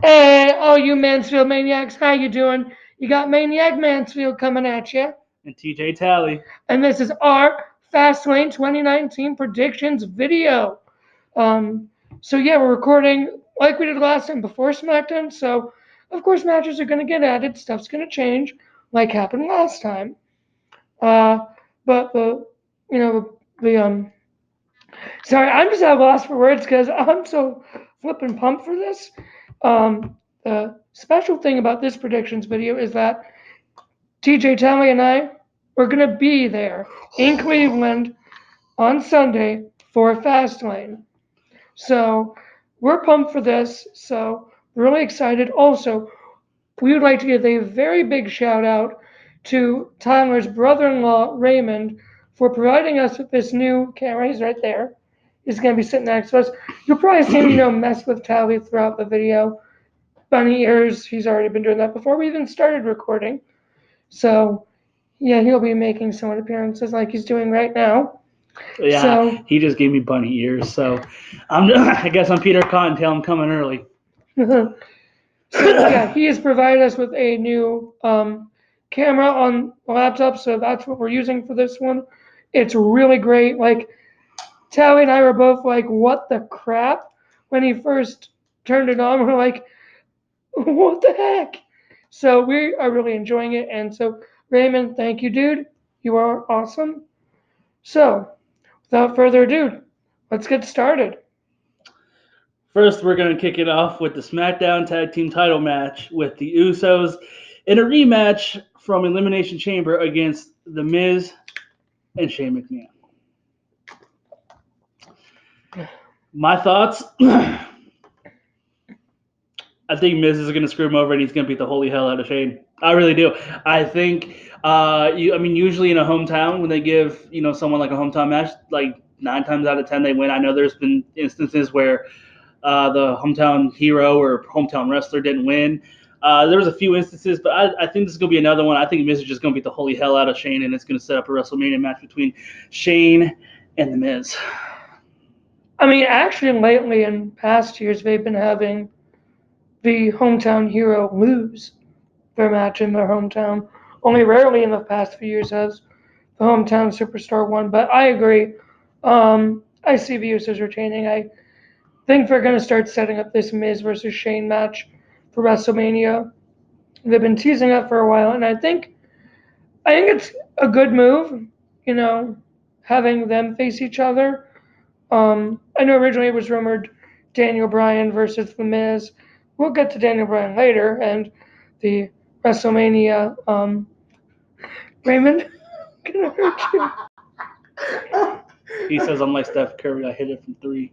Hey, all you Mansfield maniacs, how you doing? You got Maniac Mansfield coming at you, And T.J. Talley. and this is our Fastlane 2019 predictions video. Um, so yeah, we're recording like we did last time before SmackDown. So of course matches are gonna get added, stuff's gonna change, like happened last time. Uh, but the sorry, I'm just at a loss for words because I'm so flippin' pumped for this. The special thing about this predictions video is that TJ, Talley, and I were going to be there in Cleveland on Sunday for Fastlane. So we're pumped for this. So really excited. Also, we would like to give a very big shout out to Tyler's brother-in-law, Raymond, for providing us with this new camera. He's right there. He's going to be sitting next to us. You'll probably see him, mess with Tally throughout the video. Bunny ears, he's already been doing that before we even started recording. So, yeah, he'll be making some appearances like he's doing right now. Yeah, So, he just gave me bunny ears. So I guess I'm Peter Cottontail. I'm coming early. so yeah, he has provided us with a new camera on the laptop, so that's what we're using for this one. It's really great. Like, Tally and I were both like, what the crap? When he first turned it on, we're like, what the heck? So we are really enjoying it. And so, Raymond, thank you, dude. You are awesome. So, without further ado, let's get started. First, we're going to kick it off with the SmackDown Tag Team title match with the Usos in a rematch from Elimination Chamber against The Miz and Shane McMahon. My thoughts? I think Miz is going to screw him over and he's going to beat the holy hell out of Shane. I really do. I think, usually in a hometown, when they give, someone like a hometown match, like 9 times out of 10 they win. I know there's been instances where the hometown hero or hometown wrestler didn't win. There was a few instances, but I think this is going to be another one. I think Miz is just going to beat the holy hell out of Shane, and it's going to set up a WrestleMania match between Shane and The Miz. I mean, actually, lately in past years, they've been having the hometown hero lose their match in their hometown. Only rarely in the past few years has the hometown superstar won. But I agree. I see the Usos retaining. I think they're going to start setting up this Miz versus Shane match for WrestleMania. They've been teasing it for a while, and I think it's a good move. You know, having them face each other. I know originally it was rumored Daniel Bryan versus The Miz. We'll get to Daniel Bryan later and the WrestleMania. Raymond, can I hurt you? He says, I'm like Steph Curry, I hit it from 3.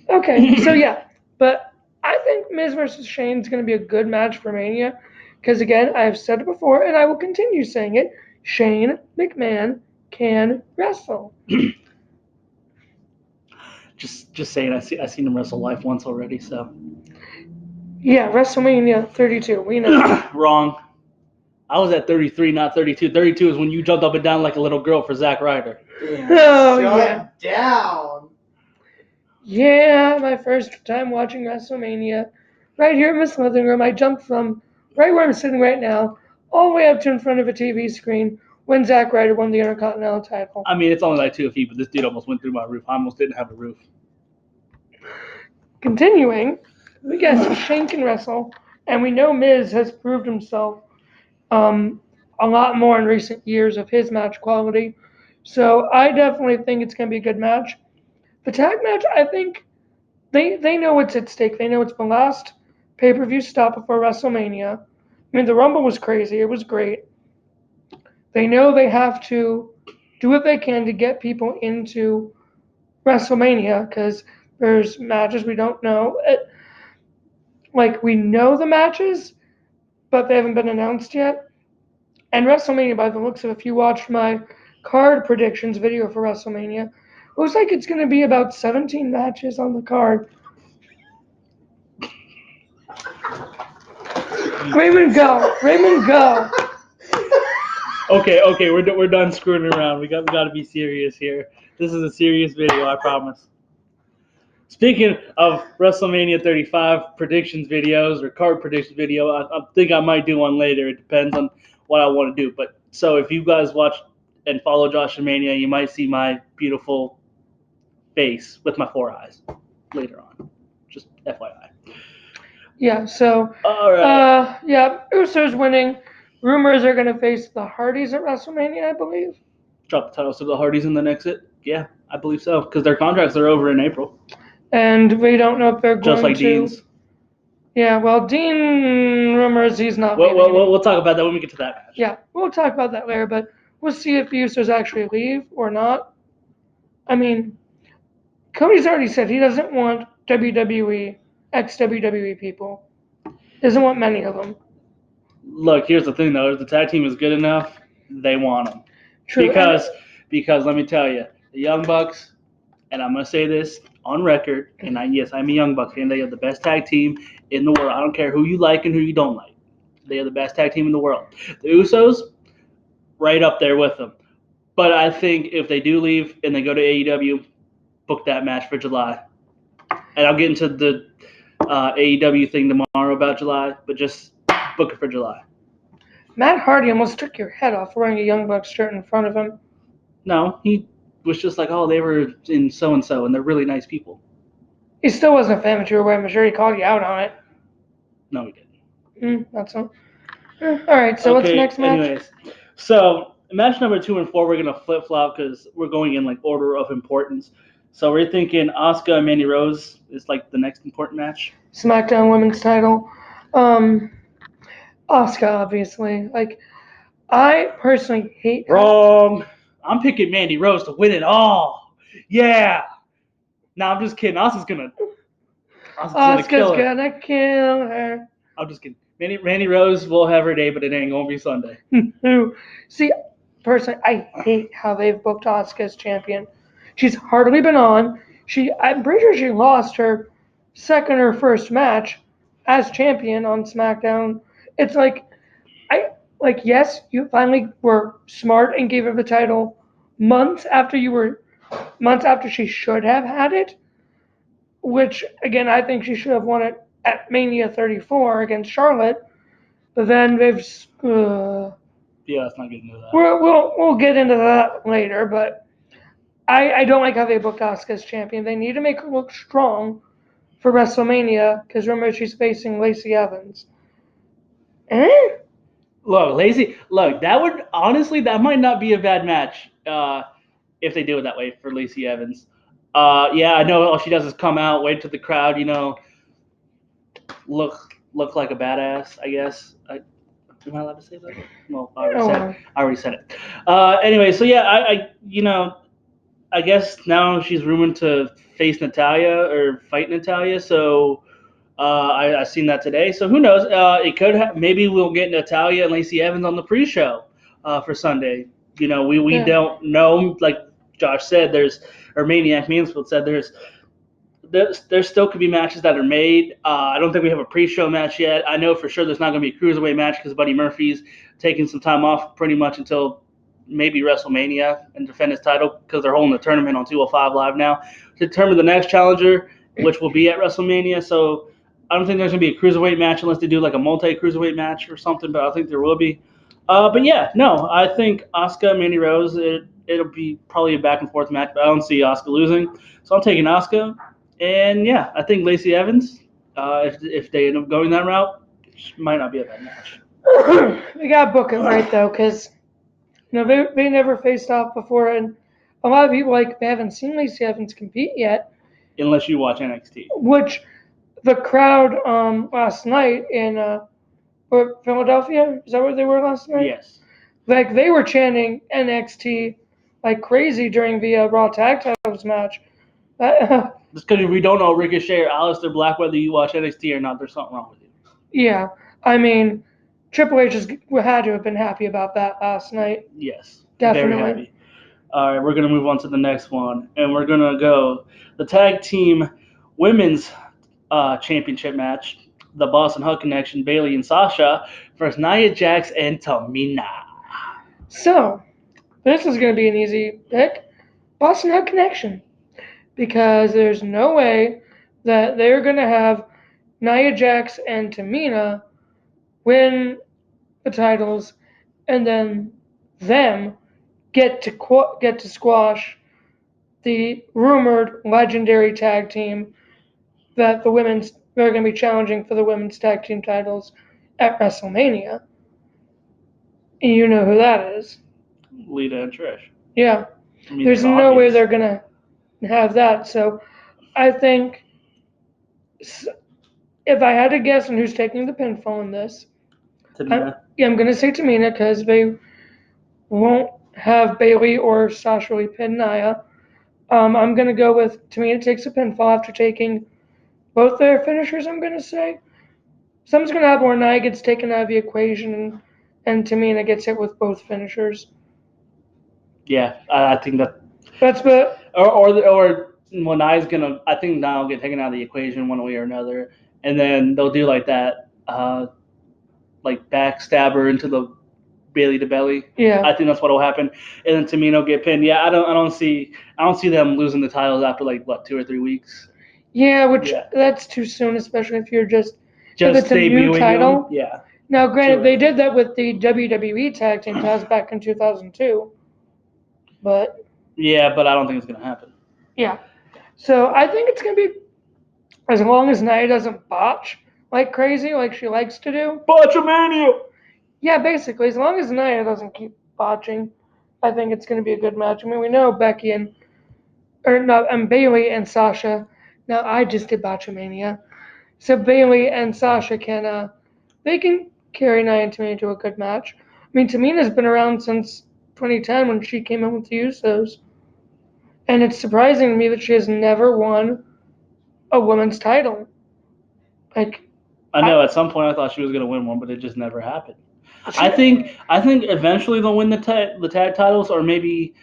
Okay, so yeah, but I think Miz versus Shane is going to be a good match for Mania because again, I have said it before and I will continue saying it. Shane McMahon can wrestle. Just saying, I seen him wrestle live once already, so. Yeah, WrestleMania 32. We know. Wrong. I was at 33, not 32. 32 is when you jumped up and down like a little girl for Zack Ryder. Oh, yeah. Shut down. Yeah, my first time watching WrestleMania. Right here in this living room, I jumped from right where I'm sitting right now, all the way up to in front of a TV screen when Zack Ryder won the Intercontinental title. I mean, it's only like 2 feet, but this dude almost went through my roof. I almost didn't have a roof. Continuing, we guess Shane can wrestle, and we know Miz has proved himself a lot more in recent years of his match quality. So I definitely think it's going to be a good match. The tag match, I think they know what's at stake. They know it's the last pay-per-view stop before WrestleMania. I mean, the Rumble was crazy. It was great. They know they have to do what they can to get people into WrestleMania because there's matches we don't know. We know the matches, but they haven't been announced yet. And WrestleMania, by the looks of it, if you watched my card predictions video for WrestleMania, looks like it's going to be about 17 matches on the card. Raymond, go. Raymond, go. Okay, we're done screwing around. We got to be serious here. This is a serious video, I promise. Speaking of WrestleMania 35 predictions videos or card predictions video, I think I might do one later. It depends on what I want to do. But so if you guys watch and follow Josh and Mania, you might see my beautiful face with my 4 eyes later on. Just FYI. Yeah, so All right. Usos winning. Rumors are going to face the Hardys at WrestleMania, I believe. Drop the titles to the Hardys in the next hit? Yeah, I believe so. Because their contracts are over in April. And we don't know if they're Just going like to. Dean's. Yeah, well, Dean rumors he's not We'll, leaving. we'll talk about that when we get to that match. Yeah, we'll talk about that later, but we'll see if the Usos actually leave or not. I mean, Cody's already said he doesn't want WWE, ex-WWE people. Doesn't want many of them. Look, here's the thing though: if the tag team is good enough, they want them. True. Because let me tell you, the Young Bucks, and I'm gonna say this on record, and yes, I'm a Young Bucks fan. They are the best tag team in the world. I don't care who you like and who you don't like. They are the best tag team in the world. The Usos, right up there with them. But I think if they do leave and they go to AEW, book that match for July. And I'll get into the AEW thing tomorrow about July, but just book it for July. Matt Hardy almost took your head off wearing a Young Bucks shirt in front of him. No, he was just like, oh, they were in so-and-so, and they're really nice people. He still wasn't a fan of you were wearing the shirt. He called you out on it. No, he didn't. That's all. All right, so what's the next match? Anyways, so match number 2 and 4, we're going to flip-flop because we're going in like order of importance. So we're thinking Asuka and Mandy Rose is like the next important match. SmackDown Women's title. Asuka, obviously. Like, I personally hate. Wrong. I'm picking Mandy Rose to win it all. Yeah. No, I'm just kidding. Asuka's gonna kill her. I'm just kidding. Mandy Rose will have her day, but it ain't gonna be Sunday. See, personally, I hate how they've booked Asuka as champion. She's hardly been on. I'm pretty sure she lost her second or first match as champion on SmackDown. It's yes, you finally were smart and gave her the title months after she should have had it. Which again, I think she should have won it at Mania 34 against Charlotte. But then they've. Yeah, let's not get into that. We'll get into that later, but I don't like how they booked Asuka as champion. They need to make her look strong for WrestleMania because remember she's facing Lacey Evans. Look, that might not be a bad match if they do it that way for Lacey Evans. Yeah, I know all she does is come out, wait to the crowd, look like a badass, I guess. Am I allowed to say that? Well, I already said it. Anyway, so yeah, I guess now she's rumored to face Natalya or fight Natalya. So I seen that today. So who knows? It could maybe we'll get Natalya and Lacey Evans on the pre-show for Sunday. We don't know. Like Josh said, Maniac Mansfield said there still could be matches that are made. I don't think we have a pre-show match yet. I know for sure there's not going to be a cruiserweight match because Buddy Murphy's taking some time off pretty much until maybe WrestleMania and defend his title because they're holding the tournament on 205 Live now to determine the next challenger, which will be at WrestleMania. So I don't think there's going to be a cruiserweight match unless they do like a multi-cruiserweight match or something, but I think there will be. But yeah, no, I think Asuka, Mandy Rose, it'll be probably a back-and-forth match, but I don't see Asuka losing. So I'm taking Asuka. And yeah, I think Lacey Evans, if they end up going that route, might not be a bad match. We got to book it right though, because they never faced off before, and a lot of people they haven't seen Lacey Evans compete yet. Unless you watch NXT. Which the crowd last night in Philadelphia, is that where they were last night? Yes. They were chanting NXT like crazy during the Raw Tag Titles match. Just because we don't know Ricochet or Aleister Black, whether you watch NXT or not, there's something wrong with you. Yeah, I mean, Triple H had to have been happy about that last night. Yes, definitely. Very happy. All right, we're going to move on to the next one, and we're going to go the Tag Team Women's Championship match, the Boston Hug Connection, Bayley and Sasha, versus Nia Jax and Tamina. So, this is going to be an easy pick. Boston Hug Connection. Because there's no way that they're going to have Nia Jax and Tamina win the titles, and then them get to squash the rumored legendary tag team that they're going to be challenging for the women's tag team titles at WrestleMania. And you know who that is. Lita and Trish. Yeah. I mean, There's it's no way obvious. they're going to have that. So I think if I had to guess on who's taking the pinfall in this, Tamina. I'm going to say Tamina because they won't have Bayley or Sasha Lee pin Nia. I'm going to go with Tamina takes a pinfall after taking both their finishers, I'm going to say. Something's going to happen where Nia gets taken out of the equation and Tamina gets hit with both finishers. Yeah, I think that. That's what. Or well, Nia's gonna. I think Nia will get taken out of the equation one way or another, and then they'll do like that, like backstabber into the Bailey to belly. Yeah. I think that's what will happen, and then Tamina will get pinned. Yeah, I don't see them losing the titles after like what 2 or 3 weeks. Yeah, which that's too soon, especially if you're just if it's a debuting new title. them. Yeah. Now, granted, they did that with the WWE Tag Team titles back in 2002, but yeah, but I don't think it's gonna happen. Yeah, so I think it's gonna be as long as Nia doesn't botch like crazy, like she likes to do. Botchamania. Yeah, basically, as long as Nia doesn't keep botching, I think it's gonna be a good match. I mean, we know Becky and Bayley and Sasha. Now I just did Botchamania. So Bayley and Sasha can they can carry Nia and Tamina to a good match. I mean, Tamina's been around since 2010 when she came in with the Usos, and it's surprising to me that she has never won a women's title. Like, I know at some point I thought she was gonna win one, but it just never happened. I think eventually they'll win the tag titles, or maybe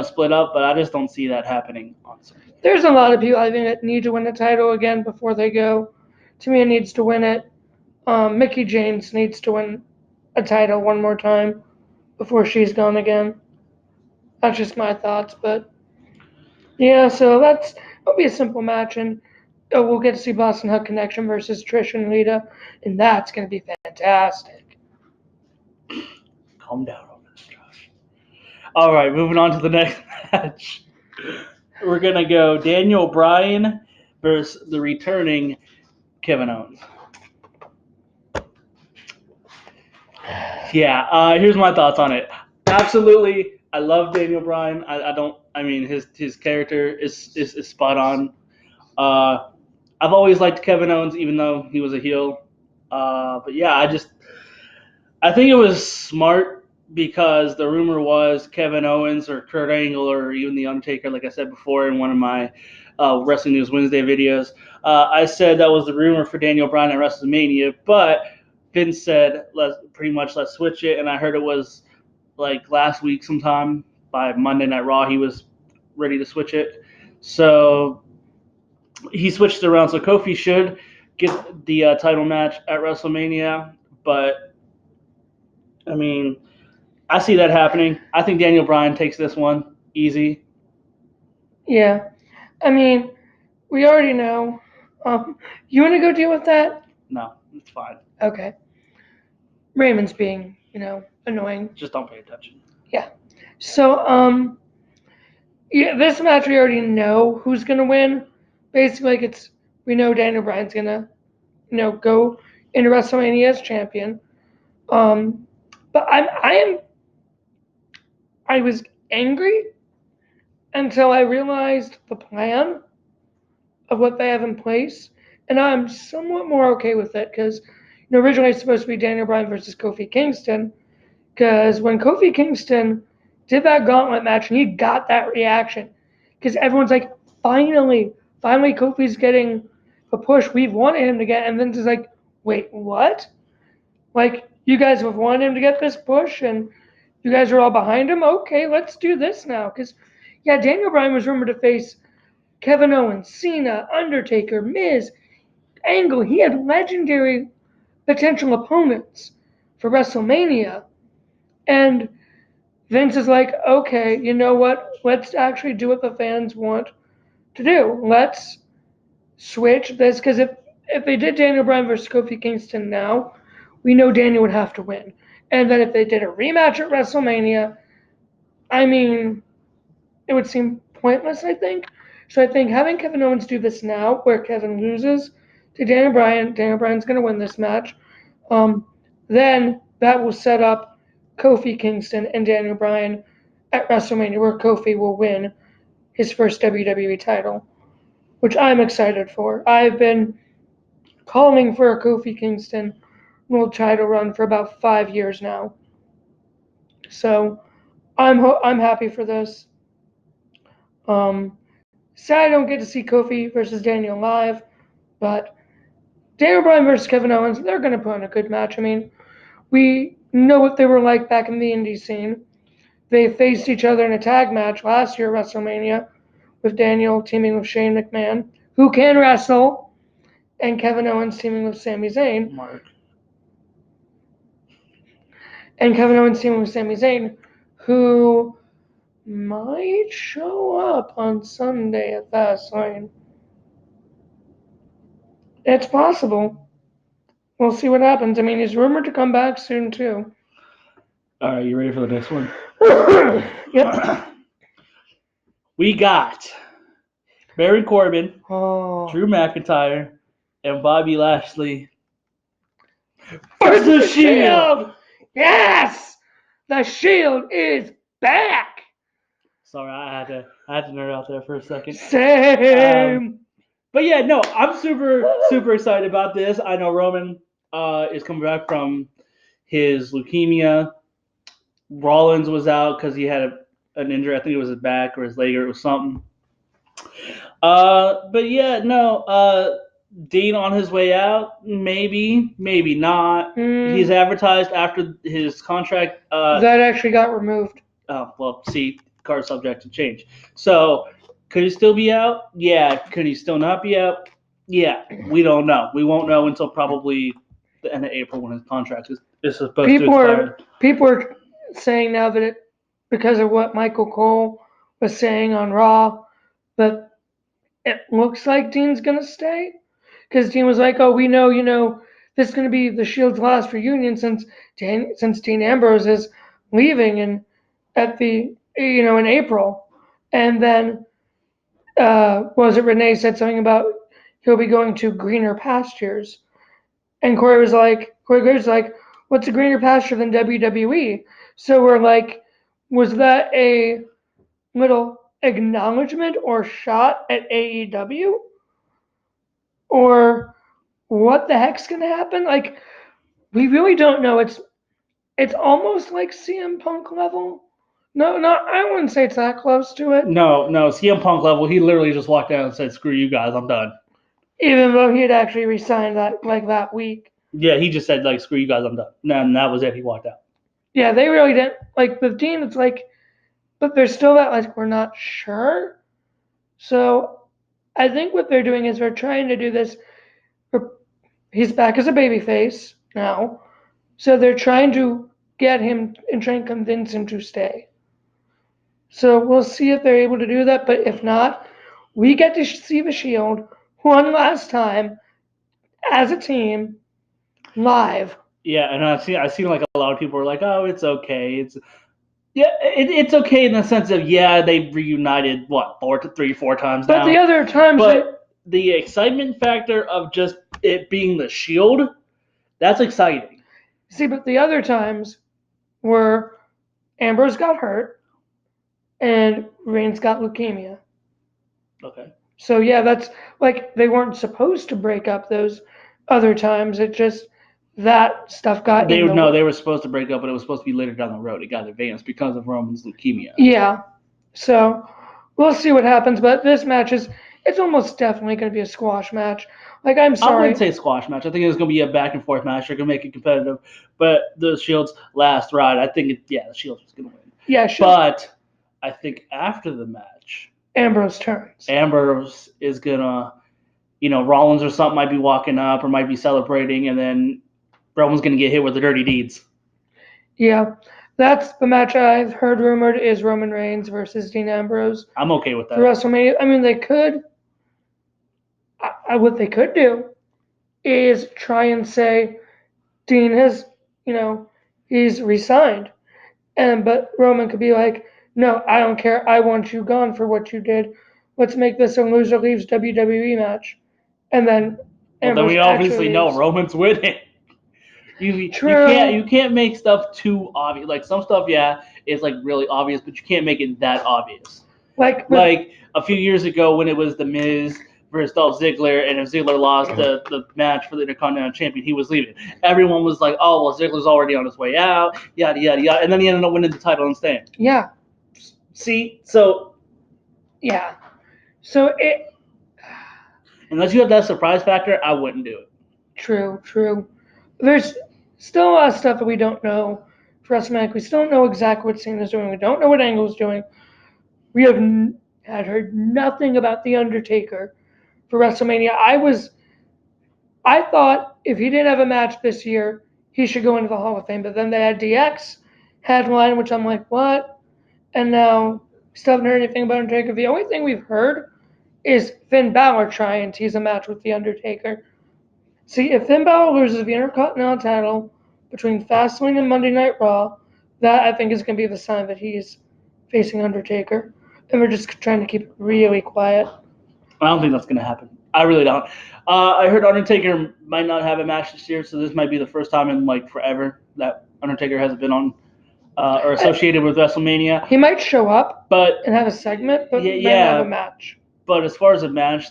split up, but I just don't see that happening. Honestly, there's a lot of people I think that need to win the title again before they go. Tamina needs to win it. Mickie James needs to win a title one more time before she's gone again. That's just my thoughts, but yeah. So that'll be a simple match, and we'll get to see Boston Hug Connection versus Trish and Lita, and that's gonna be fantastic. Calm down over there, Josh. All right, moving on to the next match. We're gonna go Daniel Bryan versus the returning Kevin Owens. Yeah, here's my thoughts on it. Absolutely, I love Daniel Bryan. I don't. I mean, his character is spot on. I've always liked Kevin Owens, even though he was a heel. But yeah, I think it was smart because the rumor was Kevin Owens or Kurt Angle or even The Undertaker, like I said before in one of my Wrestling News Wednesday videos. I said that was the rumor for Daniel Bryan at WrestleMania, but Vince said let's switch it, and I heard it was like last week sometime by Monday Night Raw he was ready to switch it. So he switched it around. So Kofi should get the title match at WrestleMania, but I mean, I see that happening. I think Daniel Bryan takes this one easy. Yeah, I mean, we already know. You want to go deal with that? No, it's fine. Okay. Raymond's being, annoying. Just don't pay attention. Yeah. So, yeah, this match we already know who's gonna win. Basically, like we know Daniel Bryan's gonna, go into WrestleMania as champion. But I was angry until I realized the plan of what they have in place, and I'm somewhat more okay with it because, originally it's supposed to be Daniel Bryan versus Kofi Kingston. Because when Kofi Kingston did that gauntlet match and he got that reaction, because everyone's like, finally Kofi's getting a push we've wanted him to get, and then it's like, wait, what? Like, you guys have wanted him to get this push, and you guys are all behind him? Okay, let's do this now. Because, yeah, Daniel Bryan was rumored to face Kevin Owens, Cena, Undertaker, Miz, Angle. He had legendary potential opponents for WrestleMania. And Vince is like, okay, you know what? Let's actually do what the fans want to do. Let's switch this, because if they did Daniel Bryan versus Kofi Kingston now, we know Daniel would have to win. And then if they did a rematch at WrestleMania, I mean, it would seem pointless, I think. So I think having Kevin Owens do this now, where Kevin loses to Daniel Bryan's going to win this match. Then that will set up Kofi Kingston and Daniel Bryan at WrestleMania, where Kofi will win his first WWE title, which I'm excited for. I've been calling for a Kofi Kingston world title run for about 5 years now. So I'm happy for this. Sad I don't get to see Kofi versus Daniel live, but Daniel Bryan versus Kevin Owens, they're going to put on a good match. I mean, we know what they were like back in the indie scene. They faced each other in a tag match last year at WrestleMania with Daniel teaming with Shane McMahon, who can wrestle, and Kevin Owens teaming with Sami Zayn. Mark. And Kevin Owens teaming with Sami Zayn, who might show up on Sunday at Fastlane. It's possible. We'll see what happens. I mean, he's rumored to come back soon, too. All right, you ready for the next one? Yep. We got Baron Corbin, Oh. Drew McIntyre, and Bobby Lashley Where's the Shield? Yes! The Shield is back! Sorry, I had to nerd out there for a second. Same. But yeah, no, I'm super excited about this. I know Roman is coming back from his leukemia. Rollins was out because he had an injury. I think it was his back or his leg or it was something. But yeah, no. Dean on his way out, maybe not. He's advertised after his contract. That actually got removed. Oh well, see, card subject to change. So could he still be out? Yeah. Could he still not be out? Yeah. We don't know. We won't know until probably the end of April when his contract is supposed to expire. People are saying now that because of what Michael Cole was saying on Raw, that it looks like Dean's gonna stay. Because Dean was like, "Oh, we know, this is gonna be the Shield's last reunion since Dean Ambrose is leaving in April," and then was it Renee said something about he'll be going to greener pastures, and Corey Graves was like, "What's a greener pasture than WWE?" So we're like, was that a little acknowledgement or shot at AEW? Or what the heck's gonna happen? Like, we really don't know. It's almost like CM Punk level. No, I wouldn't say it's that close to it. No, CM Punk level. He literally just walked out and said, "Screw you guys, I'm done." Even though he had actually resigned that week. Yeah, he just said like, "Screw you guys, I'm done." And that was it. He walked out. Yeah, they really didn't like the team. It's like, but there's still that like we're not sure. So I think what they're doing is they're trying to do this. He's back as a babyface now, so they're trying to get him and try and convince him to stay. So we'll see if they're able to do that. But if not, we get to see the Shield one last time as a team live. Yeah, and I seen like a lot of people were like, "Oh, it's okay. It's okay in the sense of they reunited what 4 times now." But the other times, the excitement factor of just it being the Shield, that's exciting. See, but the other times were Ambrose got hurt and Reigns got leukemia. Okay. So yeah, that's like they weren't supposed to break up those other times. It just that stuff got. They were supposed to break up, but it was supposed to be later down the road. It got advanced because of Roman's leukemia. Yeah. So we'll see what happens, but this match it's almost definitely going to be a squash match. Like, I'm sorry. I wouldn't say squash match. I think it's going to be a back and forth match. They're going to make it competitive. But the Shield's the Shield's going to win. Yeah, but I think after the match, Ambrose turns. Ambrose is going to, Rollins or something might be walking up or might be celebrating, and then Roman's going to get hit with the dirty deeds. Yeah. That's the match I've heard rumored is Roman Reigns versus Dean Ambrose. I'm okay with that. For WrestleMania. I mean, they could. What they could do is try and say Dean has, he's resigned, but Roman could be like, no, I don't care. I want you gone for what you did. Let's make this a loser leaves WWE match, and then Well, then Ambrose we actually obviously know leaves. Roman's winning. True. You can't make stuff too obvious. Like some stuff, yeah, is like really obvious, but you can't make it that obvious. Like a few years ago when it was The Miz versus Dolph Ziggler, and if Ziggler lost the match for the Intercontinental Champion, he was leaving. Everyone was like, "Oh, well, Ziggler's already on his way out," yada yada yada, and then he ended up winning the title and staying. Yeah. See, so Yeah. So unless you have that surprise factor, I wouldn't do it. True. There's still a lot of stuff that we don't know for WrestleMania. We still don't know exactly what Cena's doing. We don't know what Angle's doing. We had heard nothing about the Undertaker for WrestleMania. I thought if he didn't have a match this year, he should go into the Hall of Fame. But then they had DX headline, which I'm like, what? And now we still haven't heard anything about Undertaker. The only thing we've heard is Finn Balor try and tease a match with the Undertaker. See, if Finn Balor loses the Intercontinental title between Fastlane and Monday Night Raw, that I think is going to be the sign that he's facing Undertaker. And we're just trying to keep it really quiet. I don't think that's going to happen. I really don't. I heard Undertaker might not have a match this year, so this might be the first time in like forever that Undertaker hasn't been on or associated with WrestleMania. He might show up but and have a segment, but yeah, might not have a match. But as far as a match,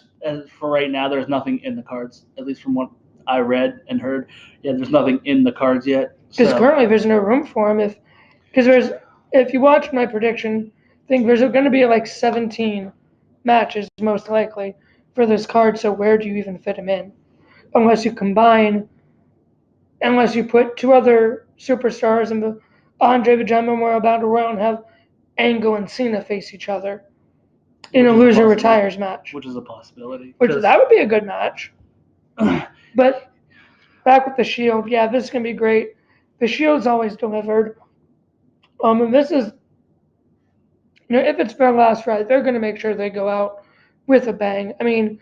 for right now, there's nothing in the cards, at least from what I read and heard. Yeah, there's nothing in the cards yet. Because currently there's no room for him. If you watch my prediction, I think there's going to be like 17 matches most likely for this card. So where do you even fit him in? Unless you put two other superstars in the Andre the Giant Memorial Battle Royal and have Angle and Cena face each other in a loser retires match. Which is a possibility. That would be a good match. But back with the Shield, yeah, this is going to be great. The Shield's always delivered. And this is, if it's their last ride, they're going to make sure they go out with a bang. I mean,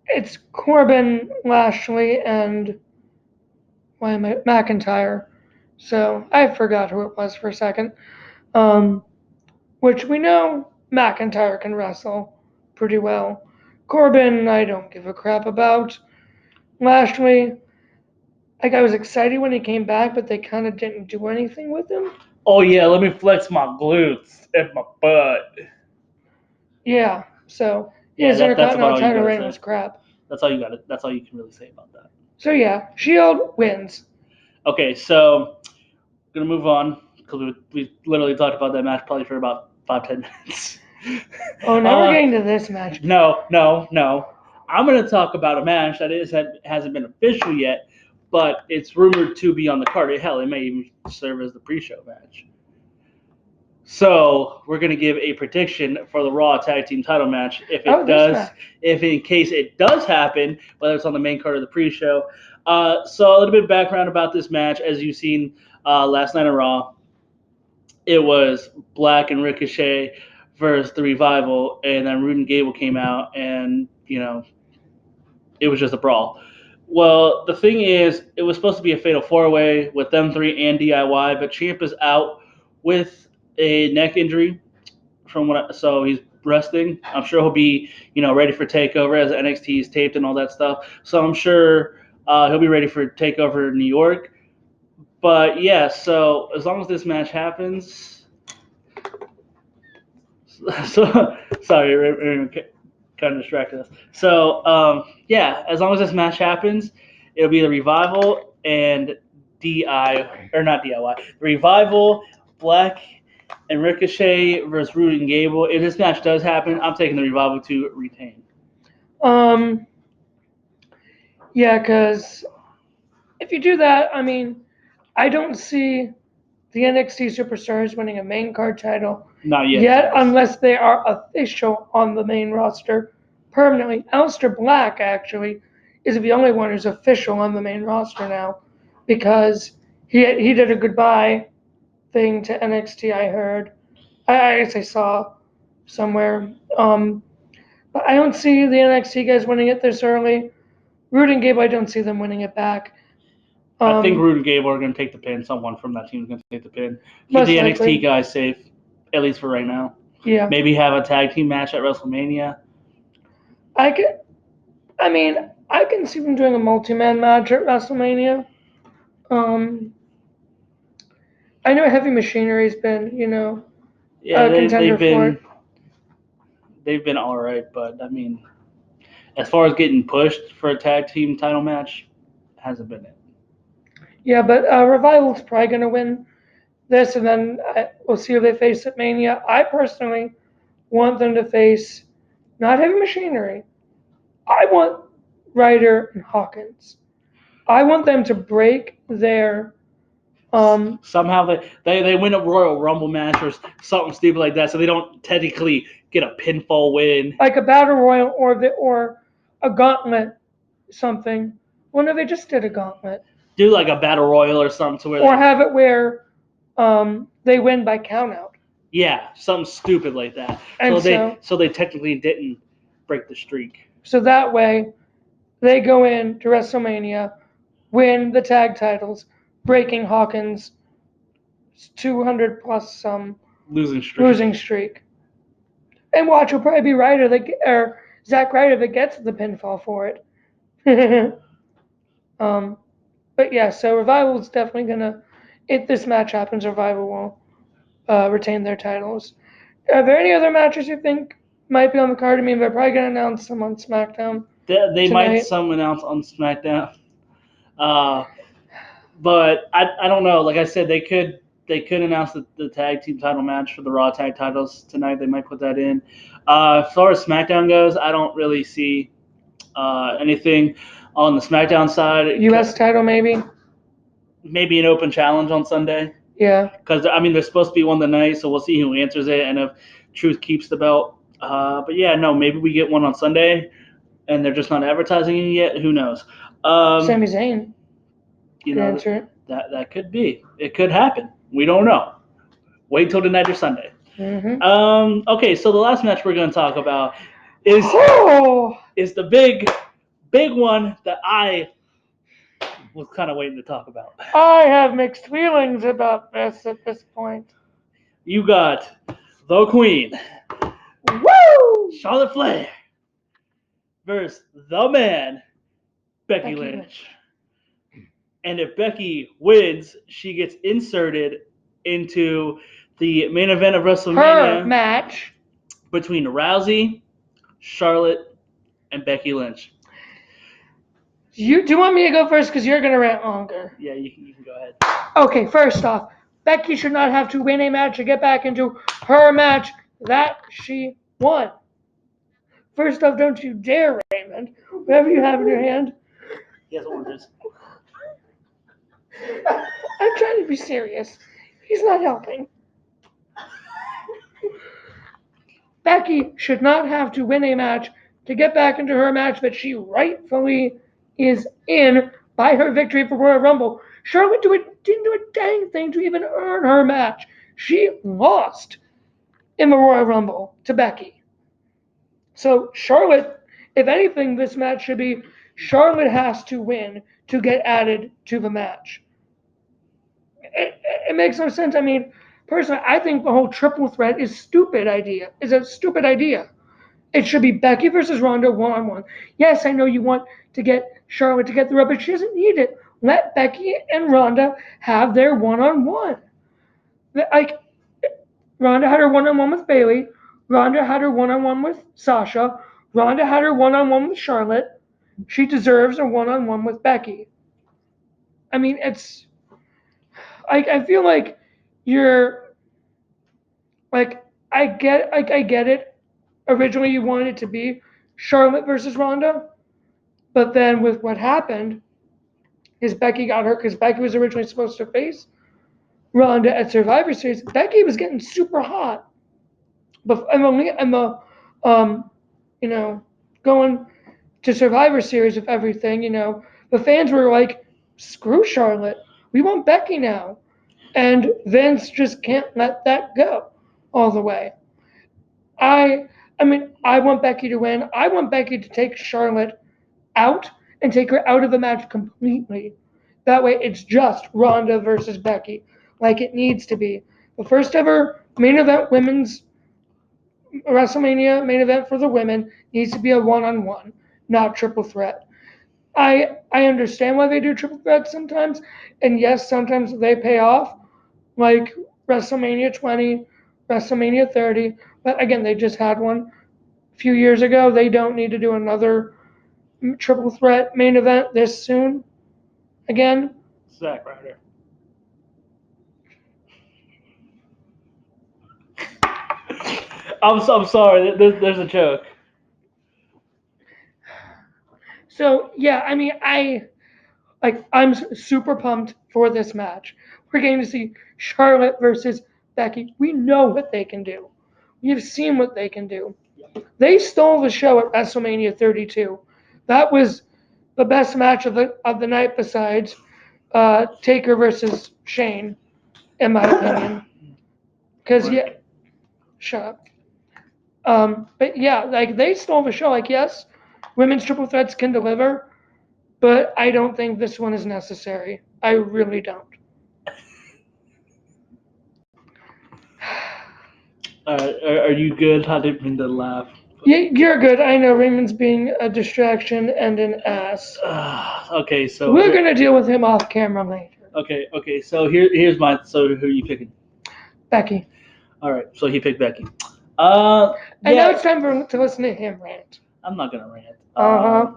it's Corbin, Lashley, and McIntyre. So I forgot who it was for a second. Which we know McIntyre can wrestle pretty well. Corbin, I don't give a crap about. Lashley, I was excited when he came back, but they kind of didn't do anything with him. Oh yeah, let me flex my glutes and my butt. Yeah, so his Intercontinental title reign was crap. That's all you got. That's all you can really say about that. So yeah, Shield wins. Okay, so we're gonna move on because we literally talked about that match probably for about 5-10 minutes. Oh, now we're getting to this match. No. I'm gonna talk about a match that hasn't been official yet, but it's rumored to be on the card. Hell, it may even serve as the pre-show match. So we're gonna give a prediction for the Raw Tag Team Title match if in case it does happen, whether it's on the main card or the pre-show. So a little bit of background about this match, as you've seen last night on Raw. It was Black and Ricochet versus the Revival, and then Rude and Gable came out, and it was just a brawl. Well, the thing is, it was supposed to be a fatal four-way with them three and DIY, but Champ is out with a neck injury so he's resting. I'm sure he'll be ready for takeover as NXT is taped and all that stuff. So I'm sure he'll be ready for takeover in New York. But yeah, so as long as this match happens, so sorry, kind of distracted us. So yeah, as long as this match happens, it'll be the Revival and not DIY, Revival, Black, and Ricochet versus Rude and Gable. If this match does happen, I'm taking the Revival to retain. Yeah, because if you do that, I mean, I don't see the NXT superstars winning a main card title not yet unless they are official on the main roster permanently. Aleister Black actually is the only one who's official on the main roster now because he did a goodbye thing to NXT. I heard. I guess I saw somewhere. But But I don't see the NXT guys winning it this early. Rude and Gable, I don't see them winning it back. I think Rude and Gable are going to take the pin. Someone from that team is going to take the pin. Keep Most the likely. NXT guys safe, at least for right now. Yeah. Maybe have a tag team match at WrestleMania. I can see them doing a multi-man match at WrestleMania. I know Heavy Machinery's been, Yeah, a contender for it. they've been all right, but I mean, as far as getting pushed for a tag team title match, hasn't been it. Yeah, but Revival's probably going to win this, and then we'll see who they face at Mania. I personally want them to face not Heavy Machinery. I want Ryder and Hawkins. I want them to break their Somehow they win a Royal Rumble match or something stupid like that, so they don't technically get a pinfall win. like a battle royal or a gauntlet, something. Well, no, they just did a gauntlet. Do like a battle royal or something to where Or have it where they win by countout. yeah, something stupid like that. And so they technically didn't break the streak. So that way, they go in to WrestleMania, win the tag titles, breaking Hawkins' 200 plus losing streak. And watch, will probably be Ryder or Zack Ryder that gets the pinfall for it. But yeah, so Revival's definitely gonna. If this match happens, Revival will retain their titles. Are there any other matches you think might be on the card? I mean, they're probably gonna announce them on SmackDown. They might tonight. some announce on SmackDown. But I don't know. Like I said, they could announce the tag team title match for the Raw tag titles tonight. They might put that in. As far as SmackDown goes, I don't really see anything on the SmackDown side. U.S. title maybe. Maybe an open challenge on Sunday. Yeah. Because I mean, there's supposed to be one tonight, so we'll see who answers it and if Truth keeps the belt. But yeah, no, maybe we get one on Sunday, and they're just not advertising it yet. Who knows? Sami Zayn. You know, that could be. It could happen. We don't know. Wait till tonight or Sunday. Mm-hmm. Okay, so the last match we're going to talk about is the big one that I was kind of waiting to talk about. I have mixed feelings about this at this point. You got the Queen, Woo! Charlotte Flair, versus the man, Becky Lynch. And if Becky wins, she gets inserted into the main event of WrestleMania. Her match between Rousey, Charlotte, and Becky Lynch. Do you want me to go first because you're going to rant longer? Yeah, you can go ahead. Okay, first off, Becky should not have to win a match to get back into her match that she won. First off, don't you dare, Raymond. Whatever you have in your hand. He has oranges. I'm trying to be serious. He's not helping. Becky should not have to win a match to get back into her match that she rightfully is in by her victory for Royal Rumble. Charlotte didn't do a dang thing to even earn her match. She lost in the Royal Rumble to Becky. So Charlotte, if anything, this match should be Charlotte has to win to get added to the match. It makes no sense. I mean, personally, I think the whole triple threat is a stupid idea. It should be Becky versus Ronda one-on-one. Yes, I know you want to get Charlotte to get the rub, but she doesn't need it. Let Becky and Ronda have their one-on-one. Like, Ronda had her one-on-one with Bayley. Ronda had her one-on-one with Sasha. Ronda had her one-on-one with Charlotte. She deserves a one-on-one with Becky. I mean, I feel like you're like I get it. Originally, you wanted it to be Charlotte versus Ronda, but then with what happened, is Becky got hurt because Becky was originally supposed to face Ronda at Survivor Series. Becky was getting super hot, but going to Survivor Series with everything, the fans were like, "Screw Charlotte, we want Becky now," and Vince just can't let that go all the way. I I mean, I want Becky to win. I want Becky to take Charlotte out and take her out of the match completely. That way, it's just Ronda versus Becky, like it needs to be. The first ever main event women's WrestleMania main event for the women needs to be a one-on-one, not triple threat. I understand why they do triple threats sometimes, and yes, sometimes they pay off, like WrestleMania 20, WrestleMania 30. But again, they just had one a few years ago. They don't need to do another triple threat main event this soon. Again, Zack Ryder. I'm sorry. There's a joke. so yeah, I mean, I'm super pumped for this match. We're getting to see Charlotte versus Becky. We know what they can do. We've seen what they can do. They stole the show at WrestleMania 32. That was the best match of the night besides Taker versus Shane, in my opinion. Because yeah, shut up. But yeah, like they stole the show. Like yes, women's triple threats can deliver, but I don't think this one is necessary. I really don't. Are you good? I didn't mean to laugh. You're good. I know Raymond's being a distraction and an ass. Okay, so We're gonna deal with him off camera later. Okay. So here's my. So who are you picking? Becky. All right. So he picked Becky. And now Yeah. it's time to listen to him rant. I'm not gonna rant. Uh-huh.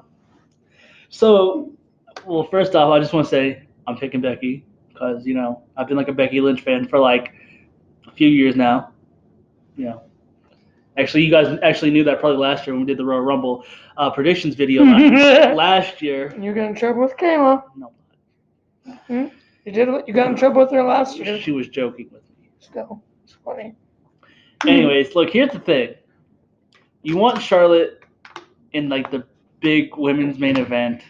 Well, first off, I just want to say I'm picking Becky because I've been like a Becky Lynch fan for like a few years now. You know, actually, you guys actually knew that probably last year when we did the Royal Rumble predictions video last year. You got in trouble with Kayla. No, You got in trouble with her last year. she was joking with me. Still, it's funny. Anyways, look, here's the thing. You want Charlotte in like the big women's main event.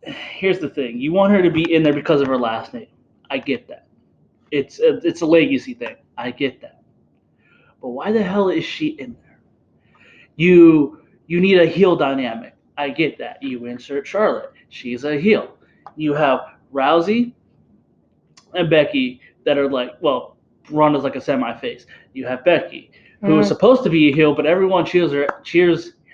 Here's the thing. You want her to be in there because of her last name. I get that. It's a legacy thing. I get that. But why the hell is she in there? You need a heel dynamic. I get that. You insert Charlotte. She's a heel. You have Rousey and Becky that are like, well, Ronda's like a semi-face. You have Becky, who is supposed to be a heel, but everyone cheers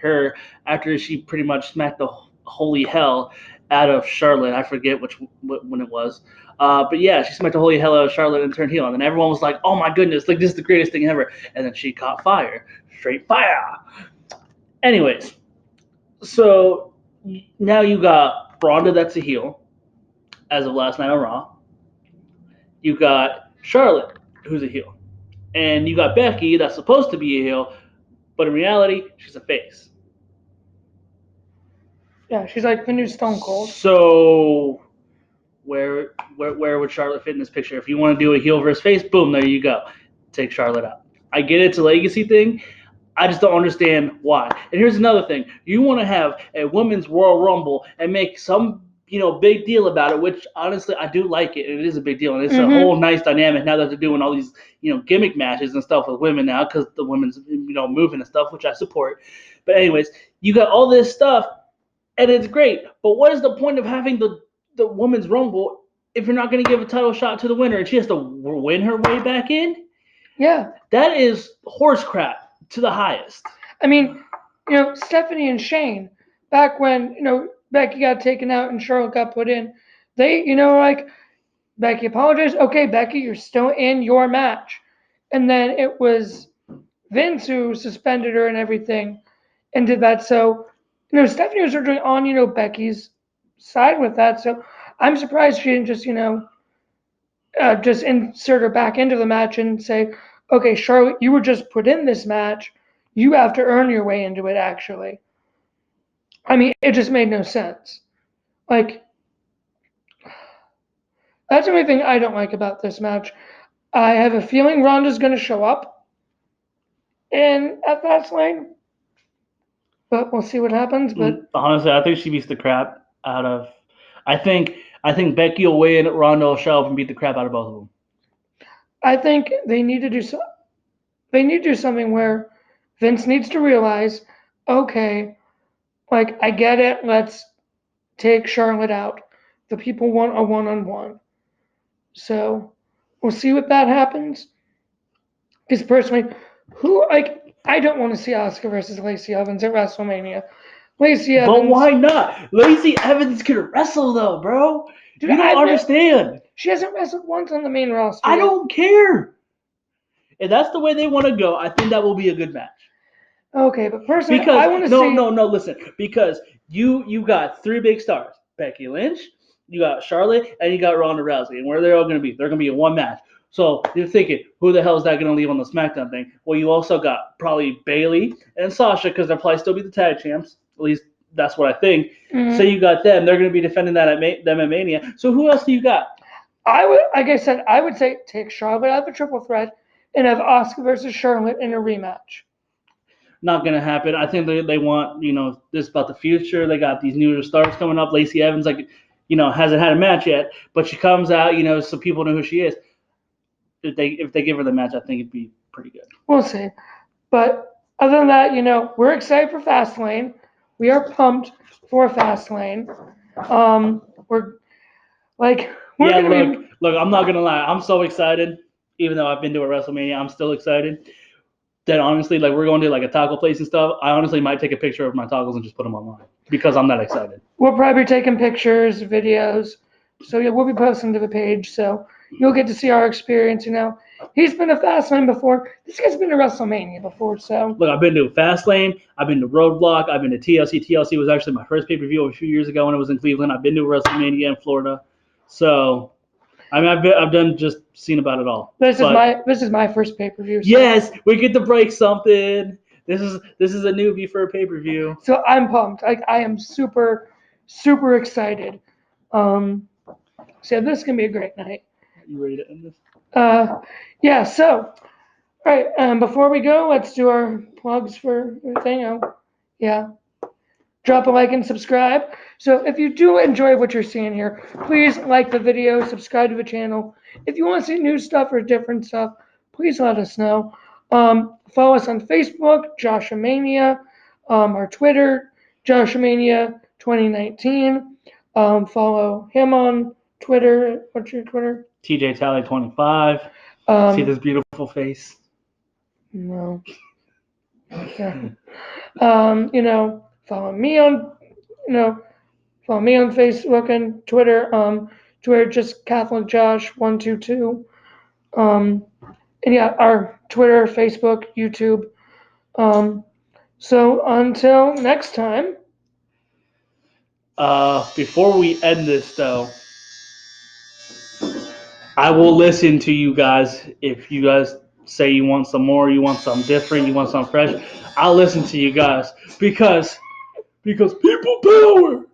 her after she pretty much smacked the holy hell out of Charlotte. I forget when it was. But yeah, she smacked the holy hell out of Charlotte and turned heel. And then everyone was like, oh my goodness, like this is the greatest thing ever. And then she caught fire. Straight fire. Anyways, so now you got Ronda that's a heel as of last night on Raw. You got Charlotte, who's a heel. And you got Becky that's supposed to be a heel, but in reality, she's a face. Yeah, she's like the new Stone Cold. So where would Charlotte fit in this picture? If you want to do a heel versus face, boom, there you go. Take Charlotte out. I get it's a legacy thing. I just don't understand why. And here's another thing. You want to have a women's Royal Rumble and make some big deal about it, which honestly I do like it. It is a big deal, and it's a whole nice dynamic now that they're doing all these gimmick matches and stuff with women now because the women's moving and stuff, which I support. But anyways, you got all this stuff, and it's great. But what is the point of having the women's Rumble if you're not going to give a title shot to the winner and she has to win her way back in? Yeah, that is horse crap to the highest. I mean, Stephanie and Shane, back when Becky got taken out and Charlotte got put in, they like Becky apologized. Okay, Becky, you're still in your match, and then it was Vince who suspended her and everything, and did that. So Stephanie was originally on Becky's side with that. So I'm surprised she didn't just just insert her back into the match and say, okay, Charlotte, you were just put in this match. You have to earn your way into it, actually. I mean, it just made no sense. Like, that's the only thing I don't like about this match. I have a feeling Ronda's going to show up at Fastlane, but we'll see what happens. But honestly, I think she beats the crap out of. I think Becky will win, Ronda will show up and beat the crap out of both of them. I think they need to do They need to do something where Vince needs to realize, okay, like, I get it. Let's take Charlotte out. The people want a one-on-one. So we'll see what that happens. Because personally, I don't want to see Asuka versus Lacey Evans at WrestleMania. Lacey Evans. But why not? Lacey Evans can wrestle though, bro. Dude, you don't understand. She hasn't wrestled once on the main roster. I don't care. If that's the way they want to go, I think that will be a good match. Okay, but personally, because I want to see. No, listen. Because you got 3 big stars: Becky Lynch, you got Charlotte, and you got Ronda Rousey. And where they're all going to be? They're going to be in one match. So you're thinking, who the hell is that going to leave on the SmackDown thing? Well, you also got probably Bayley and Sasha because they'll probably still be the tag champs. At least that's what I think. Mm-hmm. So you got them. They're going to be defending that at them at Mania. So who else do you got? I would, like I said, I would say take Charlotte out of a triple threat and have Asuka versus Charlotte in a rematch. Not going to happen. I think they want, this about the future. They got these newer stars coming up. Lacey Evans, hasn't had a match yet, but she comes out, so people know who she is. If they give her the match, I think it'd be pretty good. We'll see. But other than that, we're excited for Fastlane. We are pumped for Fastlane. We're gonna look, I'm not gonna lie. I'm so excited. Even though I've been to a WrestleMania, I'm still excited. That honestly, we're going to like a taco place and stuff. I honestly might take a picture of my tacos and just put them online because I'm that excited. We'll probably be taking pictures, videos. So yeah, we'll be posting to the page. So you'll get to see our experience. He's been to Fastlane before. This guy's been to WrestleMania before. So look, I've been to Fastlane. I've been to Roadblock. I've been to TLC. TLC was actually my first pay-per-view a few years ago when it was in Cleveland. I've been to WrestleMania in Florida. So I've done just seen about it all. This is my first pay-per-view. So. Yes, we get to break something. This is a newbie for a pay-per-view. So I'm pumped. I am super, super excited. So this is gonna be a great night. You ready to end this? Yeah. So, all right. Before we go, let's do our plugs for everything. Yeah. Drop a like and subscribe. So if you do enjoy what you're seeing here, please like the video, subscribe to the channel. If you want to see new stuff or different stuff, please let us know. Follow us on Facebook, Joshamania, our Twitter, Joshamania 2019. Follow him on Twitter. What's your Twitter? TJ Talley 25. See this beautiful face? No. Okay. Follow me on, Facebook and Twitter. Twitter just Catholic Josh 122. And yeah, our Twitter, Facebook, YouTube. So until next time. Before we end this though, I will listen to you guys. If you guys say you want some more, you want something different, you want something fresh, I'll listen to you guys because people power.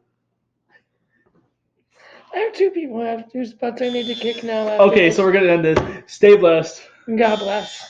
I have 2 people whose butts I need to kick now. Okay, so we're gonna end this. Stay blessed. God bless.